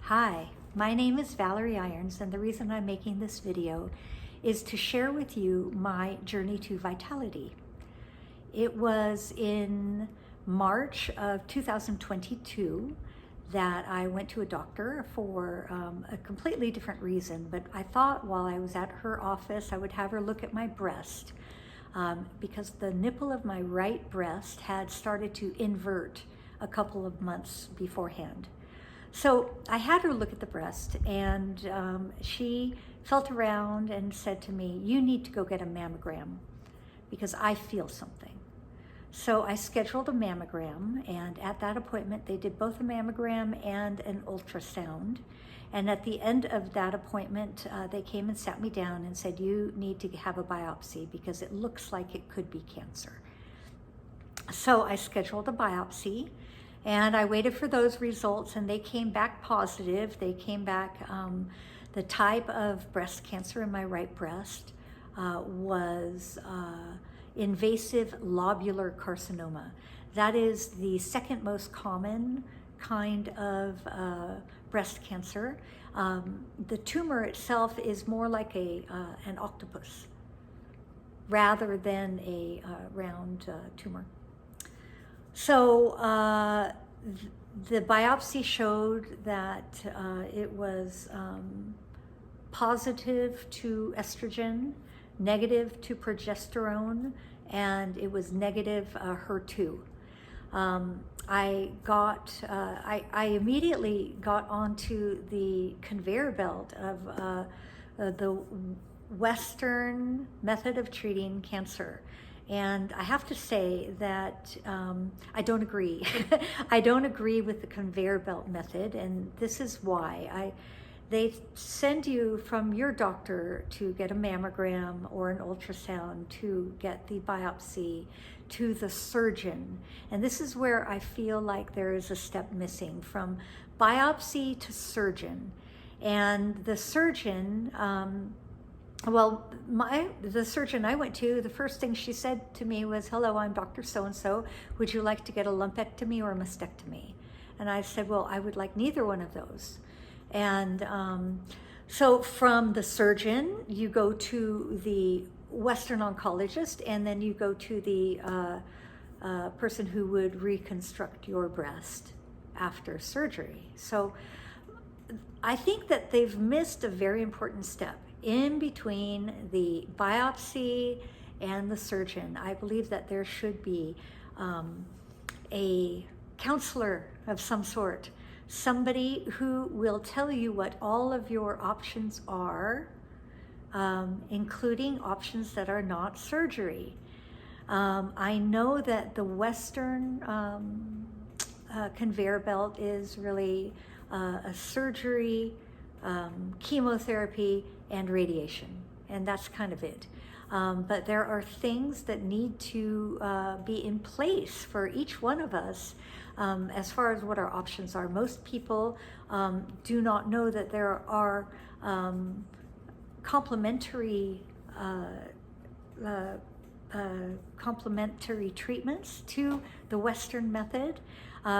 Hi, my name is Valerie Irons, and the reason I'm making this video is to share with you my journey to vitality. It was in March of 2022 that I went to a doctor for a completely different reason, but I thought while I was at her office I would have her look at my breast because the nipple of my right breast had started to invert a couple of months beforehand. So I had her look at the breast, and she felt around and said to me, "You need to go get a mammogram because I feel something." So I scheduled a mammogram, and at that appointment they did both a mammogram and an ultrasound. And at the end of that appointment, they came and sat me down and said, "You need to have a biopsy because it looks like it could be cancer." So I scheduled a biopsy, and I waited for those results, and they came back positive. They came back, the type of breast cancer in my right breast was invasive lobular carcinoma. That is the second most common kind of breast cancer. The tumor itself is more like an octopus rather than a round tumor. So the biopsy showed that it was positive to estrogen, negative to progesterone, and it was negative HER2. I immediately got onto the conveyor belt of the Western method of treating cancer. And I have to say that I don't agree. I don't agree with the conveyor belt method, and this is why. They send you from your doctor to get a mammogram or an ultrasound, to get the biopsy, to the surgeon. And this is where I feel like there is a step missing, from biopsy to surgeon. And the surgeon, the surgeon I went to, the first thing she said to me was, "Hello, I'm Dr. So-and-so. Would you like to get a lumpectomy or a mastectomy?" And I said, "Well, I would like neither one of those." And so from the surgeon, you go to the Western oncologist, and then you go to the person who would reconstruct your breast after surgery. So I think that they've missed a very important step in between the biopsy and the surgeon. I believe that there should be a counselor of some sort, somebody who will tell you what all of your options are, including options that are not surgery. I know that the Western conveyor belt is really a surgery, chemotherapy, and radiation, and that's kind of it. But there are things that need to be in place for each one of us as far as what our options are. Most people do not know that there are complementary treatments to the Western method.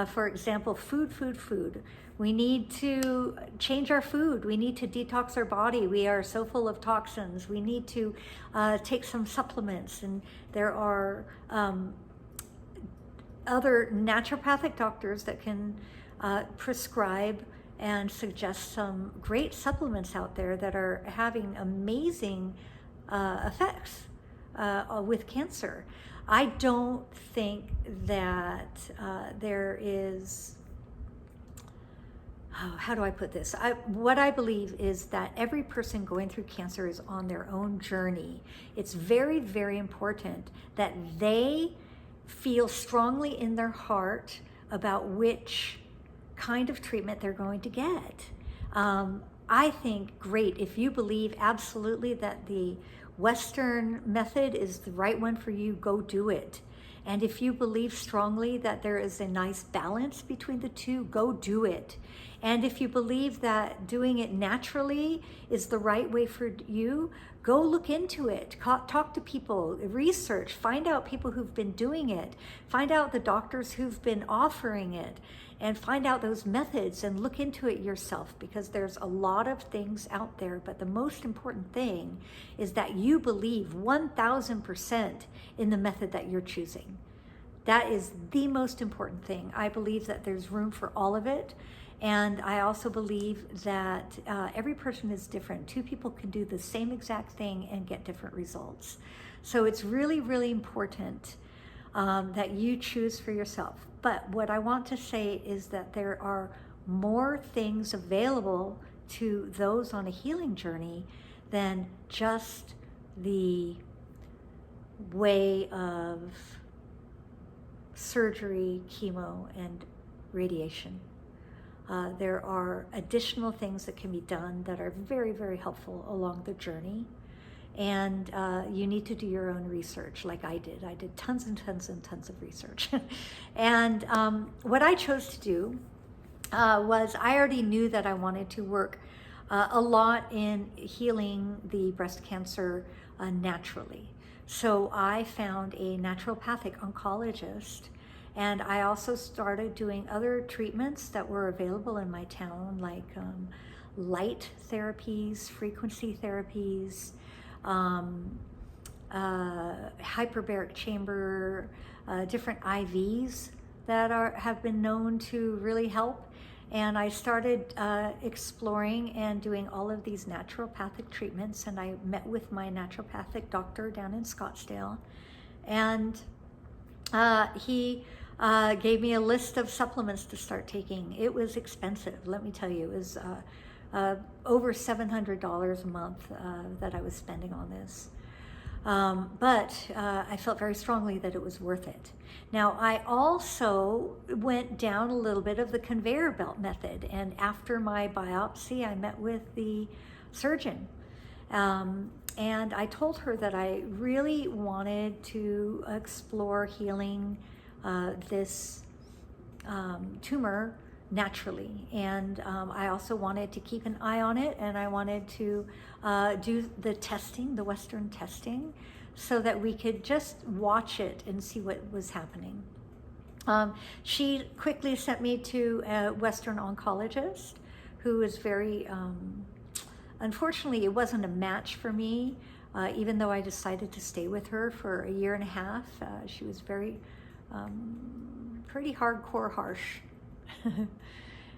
For example, food. We need to change our food. We need to detox our body. We are so full of toxins. We need to take some supplements. And there are other naturopathic doctors that can prescribe and suggest some great supplements out there that are having amazing effects with cancer. I don't think that there is, how do I put this? What I believe is that every person going through cancer is on their own journey. It's very, very important that they feel strongly in their heart about which kind of treatment they're going to get. I think, great, if you believe absolutely that the Western method is the right one for you, go do it. And if you believe strongly that there is a nice balance between the two, go do it. And if you believe that doing it naturally is the right way for you, Go look into it, talk to people, research, find out people who've been doing it, find out the doctors who've been offering it, and find out those methods and look into it yourself, because there's a lot of things out there. But the most important thing is that you believe 1000% in the method that you're choosing. That is the most important thing. I believe that there's room for all of it. And I also believe that every person is different. Two people can do the same exact thing and get different results. So it's really, really important that you choose for yourself. But what I want to say is that there are more things available to those on a healing journey than just the way of surgery, chemo, and radiation. There are additional things that can be done that are very, very helpful along the journey. And you need to do your own research like I did. I did tons and tons and tons of research. And what I chose to do was, I already knew that I wanted to work a lot in healing the breast cancer naturally. So I found a naturopathic oncologist, and I also started doing other treatments that were available in my town, like light therapies, frequency therapies, hyperbaric chamber, different IVs that have been known to really help. And I started exploring and doing all of these naturopathic treatments, and I met with my naturopathic doctor down in Scottsdale, and he gave me a list of supplements to start taking. It was expensive, let me tell you. It was over $700 a month that I was spending on this. But I felt very strongly that it was worth it. Now, I also went down a little bit of the conveyor belt method, and after my biopsy, I met with the surgeon. And I told her that I really wanted to explore healing this tumor naturally. And I also wanted to keep an eye on it, and I wanted to do the testing, the Western testing, so that we could just watch it and see what was happening. She quickly sent me to a Western oncologist who was very, unfortunately, it wasn't a match for me, even though I decided to stay with her for a year and a half. She was very, pretty hardcore harsh.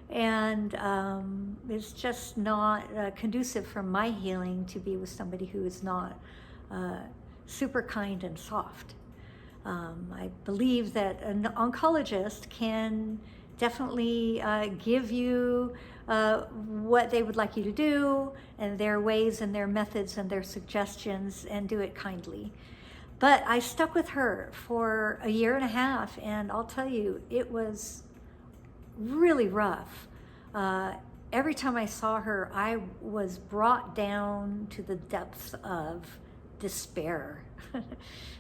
And it's just not conducive for my healing to be with somebody who is not super kind and soft. I believe that an oncologist can definitely give you what they would like you to do, and their ways and their methods and their suggestions, and do it kindly. But I stuck with her for a year and a half, and I'll tell you, it was really rough. Every time I saw her, I was brought down to the depths of despair.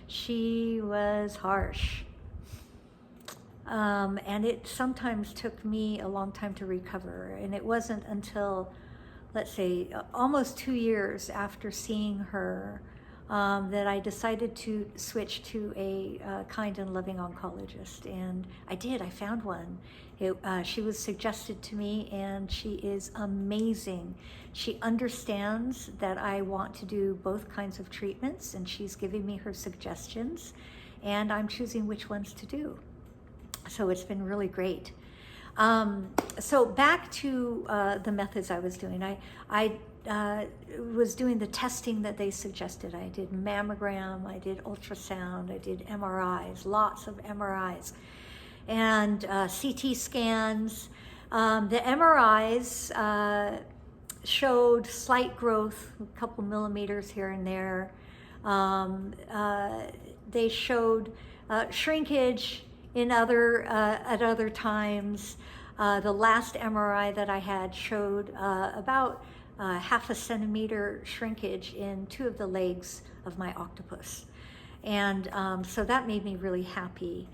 She was harsh. And it sometimes took me a long time to recover. And it wasn't until, let's say, almost 2 years after seeing her that I decided to switch to a kind and loving oncologist. And I did, I found one. She was suggested to me, and she is amazing. She understands that I want to do both kinds of treatments, and she's giving me her suggestions, and I'm choosing which ones to do. So it's been really great. So back to the methods I was doing. I was doing the testing that they suggested. I did mammogram, I did ultrasound, I did MRIs, lots of MRIs, and CT scans. The MRIs showed slight growth, a couple millimeters here and there. They showed shrinkage at other times. The last MRI that I had showed about half a centimeter shrinkage in 2 of the legs of my octopus. And so that made me really happy.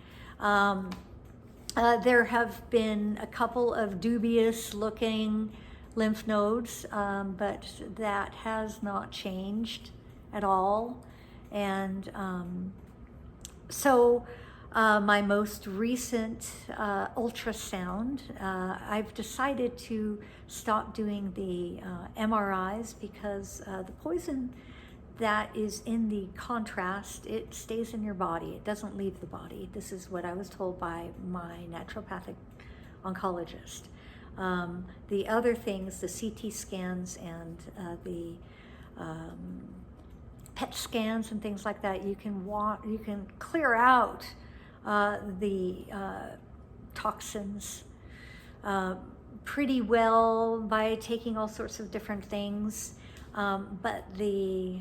There have been a couple of dubious looking lymph nodes, but that has not changed. at all. And so my most recent ultrasound, I've decided to stop doing the MRIs because the poison that is in the contrast, it stays in your body. It doesn't leave the body. This is what I was told by my naturopathic oncologist. The other things, the CT scans and the PET scans and things like that, you can clear out the toxins pretty well by taking all sorts of different things. But the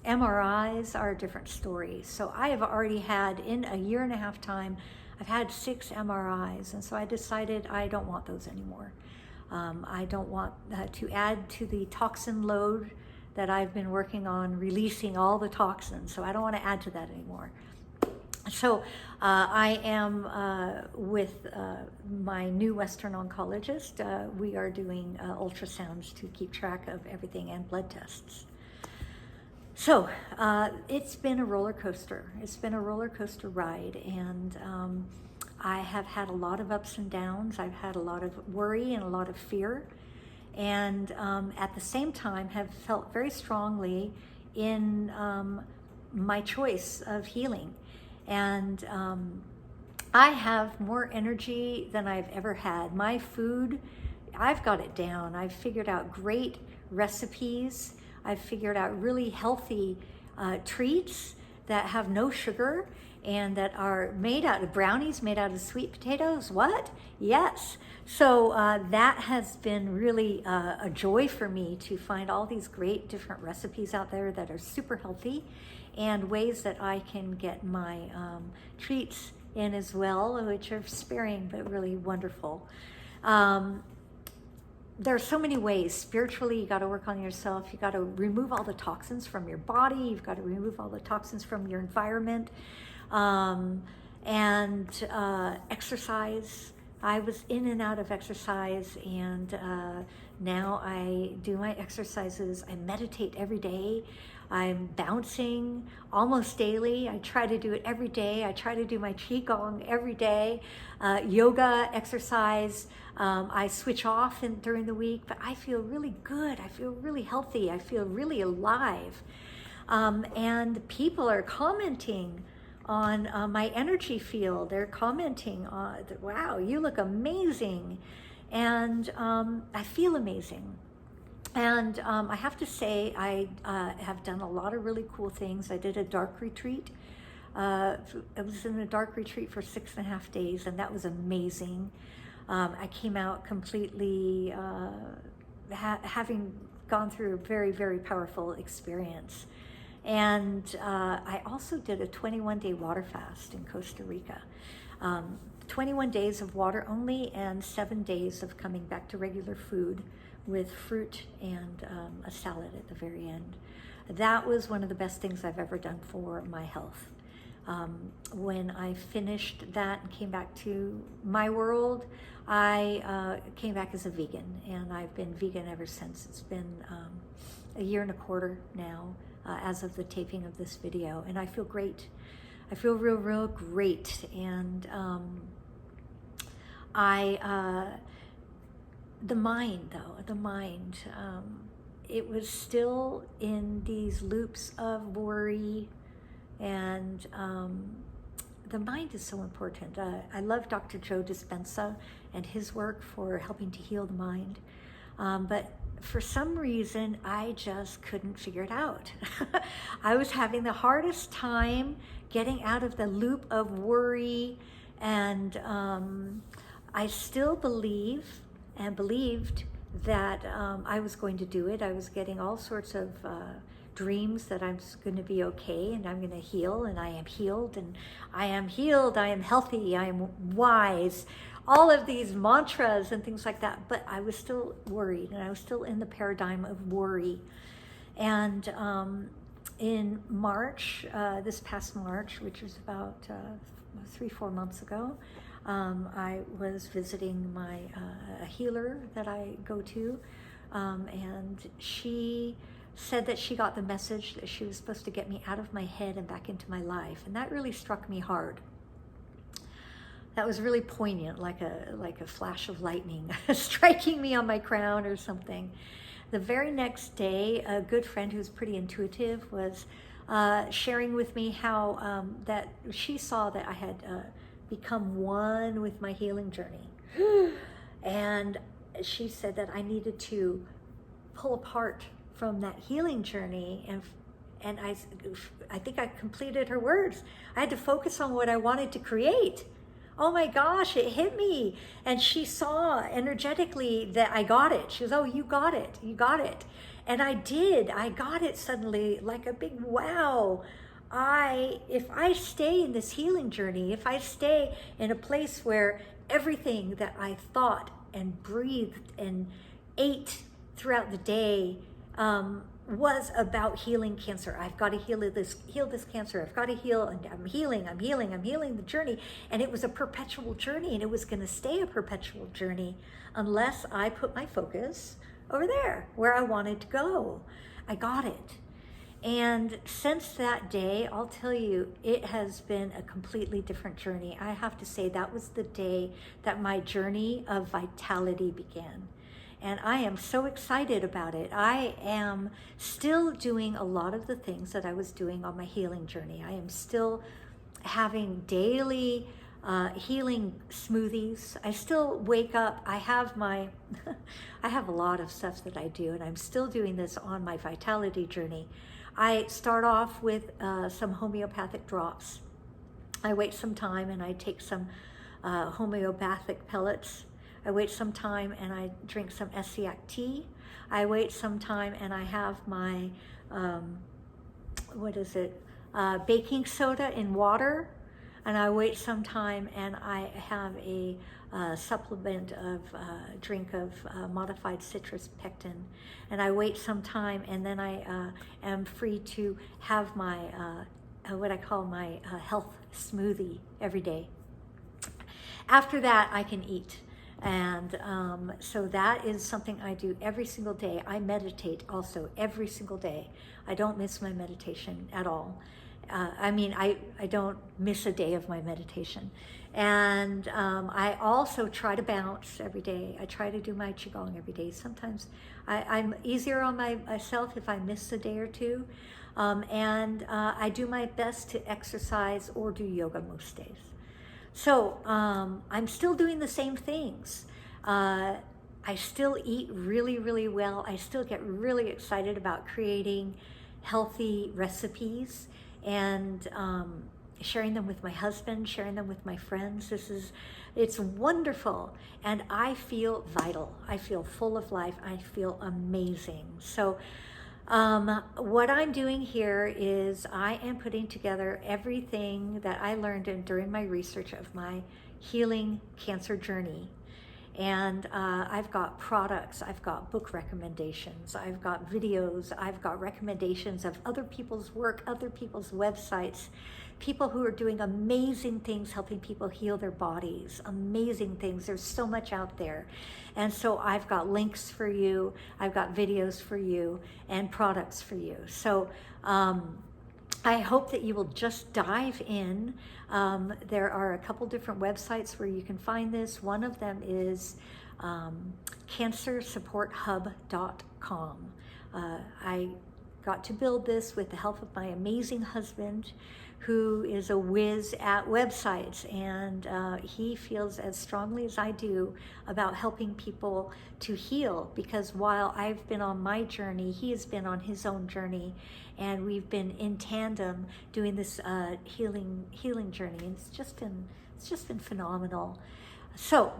MRIs are a different story. So I have already had, in a 1.5 years time, I've had 6 MRIs, and so I decided I don't want those anymore. I don't want to add to the toxin load that I've been working on releasing all the toxins, so I don't want to add to that anymore. So I am with my new Western oncologist. We are doing ultrasounds to keep track of everything and blood tests. So it's been a roller coaster. It's been a roller coaster ride, and I have had a lot of ups and downs. I've had a lot of worry and a lot of fear, and at the same time have felt very strongly in my choice of healing. And I have more energy than I've ever had. My food, I've got it down. I've figured out great recipes. I've figured out really healthy treats that have no sugar and that are made out of brownies, made out of sweet potatoes. What? Yes. So that has been really a joy for me to find all these great different recipes out there that are super healthy, and ways that I can get my treats in as well, which are sparing but really wonderful. There are so many ways. Spiritually, you got to work on yourself. You got to remove all the toxins from your body. You've got to remove all the toxins from your environment. And exercise. I was in and out of exercise, and now I do my exercises. I meditate every day. I'm bouncing almost daily. I try to do it every day. I try to do my Qigong every day. Yoga, exercise. I switch off during the week, but I feel really good. I feel really healthy. I feel really alive. And people are commenting on my energy field. They're commenting on, wow, you look amazing. And I feel amazing. And I have to say, I have done a lot of really cool things. I did a dark retreat. I was in a dark retreat for 6.5 days, and that was amazing. I came out completely having gone through a very, very powerful experience. And I also did a 21-day water fast in Costa Rica. 21 days of water only and 7 days of coming back to regular food with fruit and a salad at the very end. That was one of the best things I've ever done for my health. When I finished that and came back to my world, I came back as a vegan, and I've been vegan ever since. It's been 1.25 years now, as of the taping of this video, and I feel great. I feel real great. And the mind, it was still in these loops of worry, and the mind is so important. I love Dr. Joe Dispenza and his work for helping to heal the mind, but for some reason, I just couldn't figure it out. I was having the hardest time getting out of the loop of worry, and I still believed that I was going to do it. I was getting all sorts of dreams that I'm going to be okay, and I'm going to heal, and I am healed, and I am healed, I am healthy, I am wise, all of these mantras and things like that. But I was still worried, and I was still in the paradigm of worry. And in March, this past March, which was about 3-4 months ago, I was visiting my a healer that I go to and she said that she got the message that she was supposed to get me out of my head and back into my life, and that really struck me hard. That was really poignant, like a flash of lightning striking me on my crown or something. The very next day, a good friend who's pretty intuitive was sharing with me how that she saw that I had become one with my healing journey. And she said that I needed to pull apart from that healing journey, and I think I completed her words. I had to focus on what I wanted to create. Oh my gosh, it hit me. And she saw energetically that I got it. She was, oh, you got it, you got it. And I did, I got it suddenly, like a big wow. If I stay in this healing journey, if I stay in a place where everything that I thought and breathed and ate throughout the day was about healing cancer. I've got to heal this cancer. I've got to heal, and I'm healing the journey. And it was a perpetual journey, and it was going to stay a perpetual journey unless I put my focus over there where I wanted to go. I got it. And since that day, I'll tell you, it has been a completely different journey. I have to say that was the day that my journey of vitality began. And I am so excited about it. I am still doing a lot of the things that I was doing on my healing journey. I am still having daily healing smoothies. I still wake up. I have a lot of stuff that I do, and I'm still doing this on my vitality journey. I start off with some homeopathic drops. I wait some time and I take some homeopathic pellets. I wait some time and I drink some Essiac tea. I wait some time and I have my, baking soda in water. And I wait some time and I have a supplement of drink of modified citrus pectin. And I wait some time and then I am free to have my, what I call my health smoothie every day. After that, I can eat. And so that is something I do every single day. I meditate also every single day. I don't miss my meditation at all. I don't miss a day of my meditation. And I also try to bounce every day. I try to do my Qigong every day. Sometimes I'm easier on myself if I miss a day or two. And I do my best to exercise or do yoga most days. So I'm still doing the same things. I still eat really, really well. I still get really excited about creating healthy recipes and sharing them with my husband, sharing them with my friends. It's wonderful. And I feel vital. I feel full of life. I feel amazing. So what I'm doing here is I am putting together everything that I learned during my research of my healing cancer journey. And I've got products, I've got book recommendations, I've got videos, I've got recommendations of other people's work, other people's websites, people who are doing amazing things, helping people heal their bodies, amazing things. There's so much out there. And so I've got links for you, I've got videos for you, and products for you. So I hope that you will just dive in. There are a couple different websites where you can find this. One of them is cancersupporthub.com. I got to build this with the help of my amazing husband, who is a whiz at websites, and he feels as strongly as I do about helping people to heal, because while I've been on my journey, he has been on his own journey, and we've been in tandem doing this healing journey, and it's just been phenomenal. So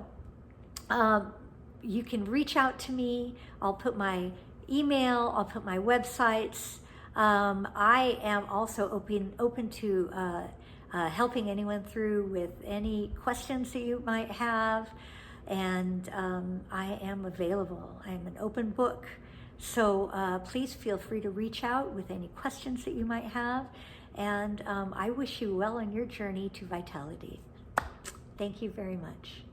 you can reach out to me. I'll put my email, I'll put my websites. I am also open to helping anyone through with any questions that you might have, and I am available. I'm an open book, so please feel free to reach out with any questions that you might have, and I wish you well on your journey to vitality. Thank you very much.